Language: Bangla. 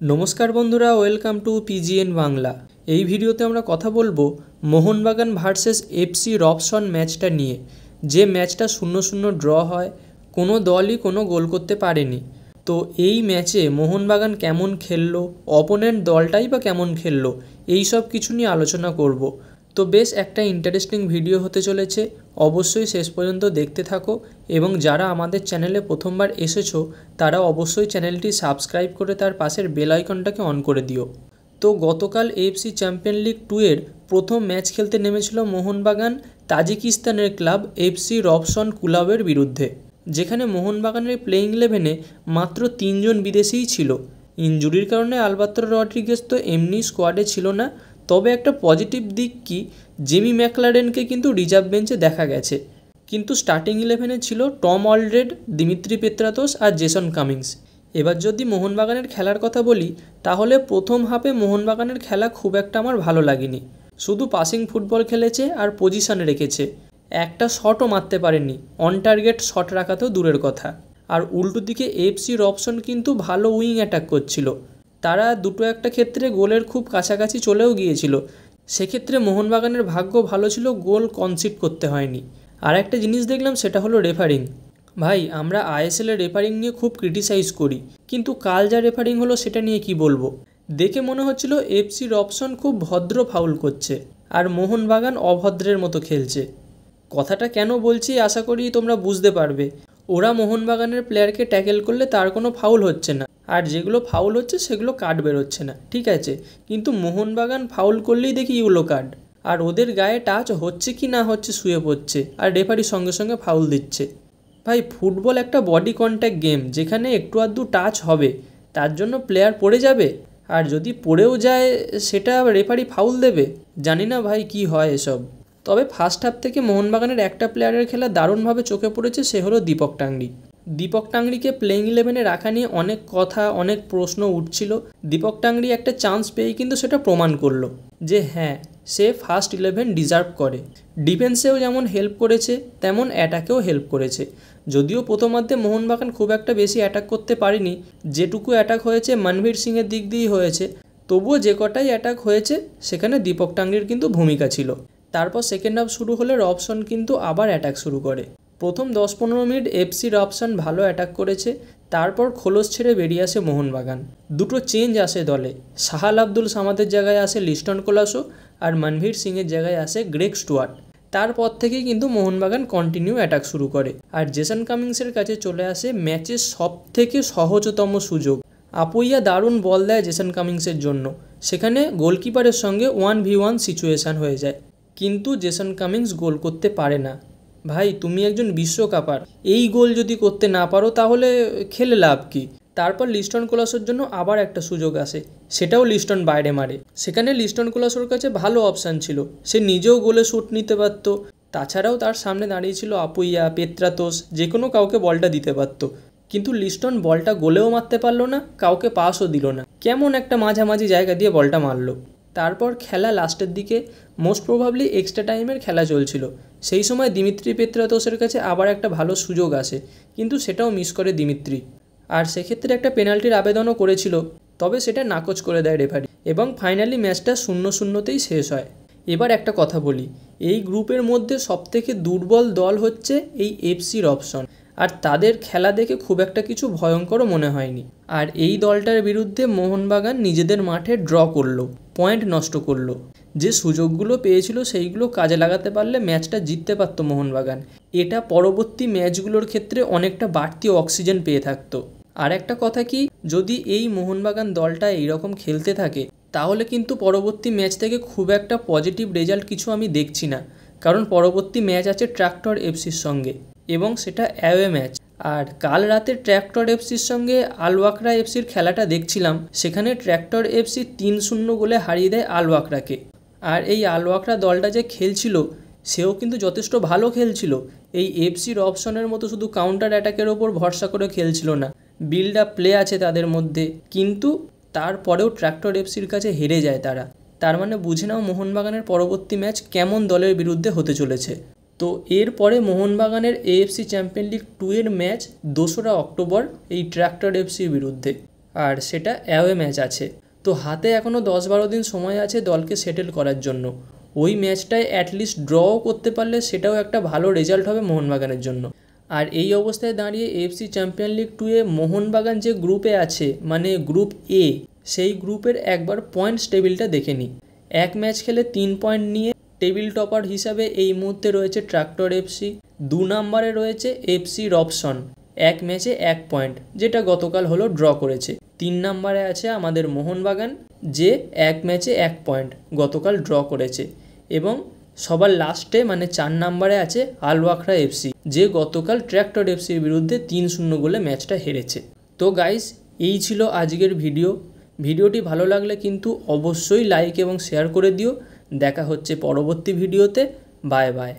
नमस्कार बंधुरा वेलकम टू पीजीएन बांगला। এই ভিডিওতে আমরা কথা বলবো মোহনবাগান ভার্সেস এফসি রবসন ম্যাচটা নিয়ে। যে ম্যাচটা 0-0 ড্র হয়, কোনো দলই কোনো গোল করতে পারেনি। তো এই ম্যাচে মোহনবাগান কেমন খেললো, অপোনেন্ট দলটাই বা কেমন খেললো, এই সব কিছু নিয়ে আলোচনা করব। তো বেশ একটা ইন্টারেস্টিং ভিডিও হতে চলেছে, অবশ্যই শেষ পর্যন্ত দেখতে থাকো। এবং যারা আমাদের চ্যানেলে প্রথমবার এসেছো তারা অবশ্যই চ্যানেলটি সাবস্ক্রাইব করে তার পাশের বেল আইকনটাকে অন করে দিও। তো গতকাল এএফসি চ্যাম্পিয়ন লিগ 2 এর প্রথম ম্যাচ খেলতে নেমেছিল মোহনবাগান তাজিকিস্তানের ক্লাব এফসি রবসন কুলাবের বিরুদ্ধে, যেখানে মোহনবাগানের প্লেইং 11-এ মাত্র 3 জন বিদেশিই ছিল। ইনজুরির কারণে আলবাত্রো রড্রিগেজ তো এমনি স্কোয়াডে ছিল না, তবে একটা পজিটিভ দিক কি, জেমি ম্যাকলারেনকে কিন্তু রিজার্ভ বেঞ্চে দেখা গেছে। কিন্তু স্টার্টিং 11-এ ছিল টম অলড্রেড, দিমিত্রি পেত্রাতোস আর জেসন কামিংস। এবার যদি মোহনবাগানের খেলার কথা বলি, তাহলে প্রথম হাফে মোহনবাগানের খেলা খুব একটা আমার ভালো লাগেনি। শুধু পাসিং ফুটবল খেলেছে আর পজিশানে রেখেছে, একটা শটও মারতে পারেনি। অন টার্গেট শট রাখা তো দূরের কথা। আর উল্টো দিকে এফসি রবসন কিন্তু ভালো উইং অ্যাটাক করছিল, তারা দুটো একটা ক্ষেত্রে গোলের খুব কাছাকাছি চলেও গিয়েছিল। সেক্ষেত্রে মোহনবাগানের ভাগ্য ভালো ছিল, গোল কনসিড করতে হয়নি। আর একটা জিনিস দেখলাম, সেটা হলো রেফারিং। ভাই, আমরা আইএসএলের রেফারিং নিয়ে খুব ক্রিটিসাইজ করি, কিন্তু কাল যা রেফারিং হলো সেটা নিয়ে কি বলবো। দেখে মনে হচ্ছিল এফসি রবসন খুব ভদ্র ফাউল করছে আর মোহনবাগান অভদ্রের মতো খেলছে। কথাটা কেন বলছি আশা করি তোমরা বুঝতে পারবে। ওরা মোহনবাগানের প্লেয়ারকে ট্যাকেল করলে তার কোনো ফাউল হচ্ছে না, আর যেগুলো ফাউল হচ্ছে সেগুলো কার্ড বেরোচ্ছে না, ঠিক আছে। কিন্তু মোহনবাগান ফাউল করলেই দেখি ইয়েলো কার্ড, আর ওদের গায়ে টাচ হচ্ছে কি না হচ্ছে শুয়ে পড়ছে, আর রেফারি সঙ্গে সঙ্গে ফাউল দিচ্ছে। ভাই, ফুটবল একটা বডি কন্ট্যাক্ট গেম, যেখানে একটু আধটু টাচ হবে তার জন্য প্লেয়ার পড়ে যাবে, আর যদি পড়েও যায় সেটা রেফারি ফাউল দেবে। জানি না ভাই কি হয় এসব। তবে ফার্স্ট হাফ থেকে মোহনবাগানের একটা প্লেয়ারের খেলা দারুণভাবে চোখে পড়েছে, সে হলো দীপক টাংরি। দীপক টাংরিকে প্লেইং 11-এ রাখা নিয়ে অনেক কথা, অনেক প্রশ্ন উঠছিল। দীপক টাংরি একটা চান্স পেয়েই কিন্তু সেটা প্রমাণ করলো যে হ্যাঁ, সে ফার্স্ট 11 ডিজার্ভ করে। ডিফেন্সেও যেমন হেল্প করেছে, তেমন অ্যাটাকেও হেল্প করেছে। যদিও প্রথমার্ধে মোহনবাগান খুব একটা বেশি অ্যাটাক করতে পারেনি, যেটুকু অ্যাটাক হয়েছে মনভীর সিংয়ের দিক দিয়েই হয়েছে। তবুও যে কটাই অ্যাটাক হয়েছে সেখানে দীপক টাংরির কিন্তু ভূমিকা ছিল। তারপর সেকেন্ড হাফ শুরু হলে রবসন কিন্তু আবার অ্যাটাক শুরু করে। প্রথম 10-15 মিনিট এফসি রবসন ভালো অ্যাটাক করেছে, তারপর খোলস ছেড়ে বেরিয়ে আসে মোহনবাগান। দুটো চেঞ্জ আসে দলে, সাহাল আব্দুল সামাদের জায়গায় আসে লিস্টন কোলাসো, আর মনভীর সিংয়ের জায়গায় আসে গ্রেগ স্টুয়ার্ট। তারপর থেকেই কিন্তু মোহনবাগান কন্টিনিউ অ্যাটাক শুরু করে, আর জেসন কামিংসের কাছে চলে আসে ম্যাচের সবথেকে সহজতম সুযোগ। আপুইয়া দারুণ বল দেয় জেসন কামিংসের জন্য, সেখানে গোলকিপারের সঙ্গে 1v1 সিচুয়েশান হয়ে যায়, কিন্তু জেসন কামিংস গোল করতে পারে না। ভাই, তুমি একজন বিশ্বকাপার, এই গোল যদি করতে না পারো তাহলে খেলে লাভ কি। তারপর লিস্টন কোলাসোর জন্য আবার একটা সুযোগ আসে, সেটাও লিস্টন বাইরে মারে। সেখানে লিস্টন কোলাসোর কাছে ভালো অপশান ছিল, সে নিজেও গোলে শ্যুট নিতে পারত। তাছাড়াও তার সামনে দাঁড়িয়েছিল আপুইয়া, পেত্রাতোস, যে কোনো কাউকে বলটা দিতে পারত। কিন্তু লিস্টন বলটা গোলেও মারতে পারলো না, কাউকে পাসও দিল না, কেমন একটা মাঝামাঝি জায়গা দিয়ে বলটা মারলো। তারপর খেলা লাস্টের দিকে, মোস্ট প্রবাবলি এক্সট্রা টাইমের খেলা চলছিল, সেই সময় দিমিত্রি পেত্রাতোসের কাছে আবার একটা ভালো সুযোগ আসে, কিন্তু সেটাও মিস করে দিমিত্রি। আর সেক্ষেত্রে একটা পেনাল্টির আবেদনও করেছিল, তবে সেটা নাকচ করে দেয় রেফারি, এবং ফাইনালি ম্যাচটা 0-0তেই শেষ হয়। এবার একটা কথা বলি, এই গ্রুপের মধ্যে সবথেকে দুর্বল দল হচ্ছে এই এফসি রবসন, আর তাদের খেলা দেখে খুব একটা কিছু ভয়ঙ্করও মনে হয়নি। আর এই দলটার বিরুদ্ধে মোহনবাগান নিজেদের মাঠে ড্র করলো, পয়েন্ট নষ্ট করলো। যে সুযোগগুলো পেয়েছিল সেইগুলো কাজে লাগাতে পারলে ম্যাচটা জিততে পারতো মোহনবাগান। এটা পরবর্তী ম্যাচগুলোর ক্ষেত্রে অনেকটা বাড়তি অক্সিজেন পেয়ে থাকতো। আর একটা কথা কি, যদি এই মোহনবাগান দলটা এইরকম খেলতে থাকে তাহলে কিন্তু পরবর্তী ম্যাচ থেকে খুব একটা পজিটিভ রেজাল্ট কিছু আমি দেখছি না, কারণ পরবর্তী ম্যাচ আছে ট্র্যাক্টর এফসির সঙ্গে, এবং সেটা অ্যাওয়ে ম্যাচ। আর কাল রাতে ট্র্যাক্টর এফসির সঙ্গে আলওয়াকরা এফসির খেলাটা দেখছিলাম, সেখানে ট্র্যাক্টর এফসি 3-0 গোলে হারিয়ে দেয় আলওয়াকরাকে। আর এই আলওয়াকরা দলটা যে খেলছিল সেও কিন্তু যথেষ্ট ভালো খেলছিল। এই এফসি রবসনের মতো শুধু কাউন্টার অ্যাটাকের ওপর ভরসা করে খেলছিল না, বিল্ড আপ প্লে আছে তাদের মধ্যে, কিন্তু তারপরেও ট্র্যাক্টর এফসির কাছে হেরে যায় তারা। তার মানে বুঝে নাও মোহনবাগানের পরবর্তী ম্যাচ কেমন দলের বিরুদ্ধে হতে চলেছে। তো এরপরে মোহনবাগানের এএফসি চ্যাম্পিয়ন লিগ 2 এর ম্যাচ 2রা অক্টোবর এই ট্র্যাক্টর এফসির বিরুদ্ধে। আর সেটা অ্যাওয়ে ম্যাচ আছে। তো হাতে এখনও 10-12 দিন সময় আছে দলকে সেটেল করার জন্য। ওই ম্যাচটায় অ্যাটলিস্ট ড্রও করতে পারলে সেটাও একটা ভালো রেজাল্ট হবে মোহনবাগানের জন্য। আর এই অবস্থায় দাঁড়িয়ে এএফসি চ্যাম্পিয়ন লিগ 2-এ মোহনবাগান যে গ্রুপে আছে মানে গ্রুপ এ, সেই গ্রুপের একবার পয়েন্টস টেবিলটা দেখে নিই। এক ম্যাচ খেলে 3 পয়েন্ট নিয়ে টেবিল টপার হিসাবে এই মুহূর্তে রয়েছে ট্রাক্টর এফসি। 2 নম্বরে রয়েছে এফসি রবসন, এক ম্যাচে 1 পয়েন্ট, যেটা গতকাল হলো ড্র করেছে। 3 নম্বরে আছে আমাদের মোহনবাগান, যে এক ম্যাচে 1 পয়েন্ট, গতকাল ড্র করেছে। এবং সবার লাস্টে মানে 4 নম্বরে আছে আলওয়াখরা এফসি, যে গতকাল ট্র্যাক্টর এফসির বিরুদ্ধে 3-0 গোলে ম্যাচটা হেরেছে। তো গাইস, এই ছিল আজকের ভিডিওটি ভালো লাগলে কিন্তু অবশ্যই লাইক এবং শেয়ার করে দিও। দেখা হচ্ছে পরবর্তী ভিডিওতে। Bye bye.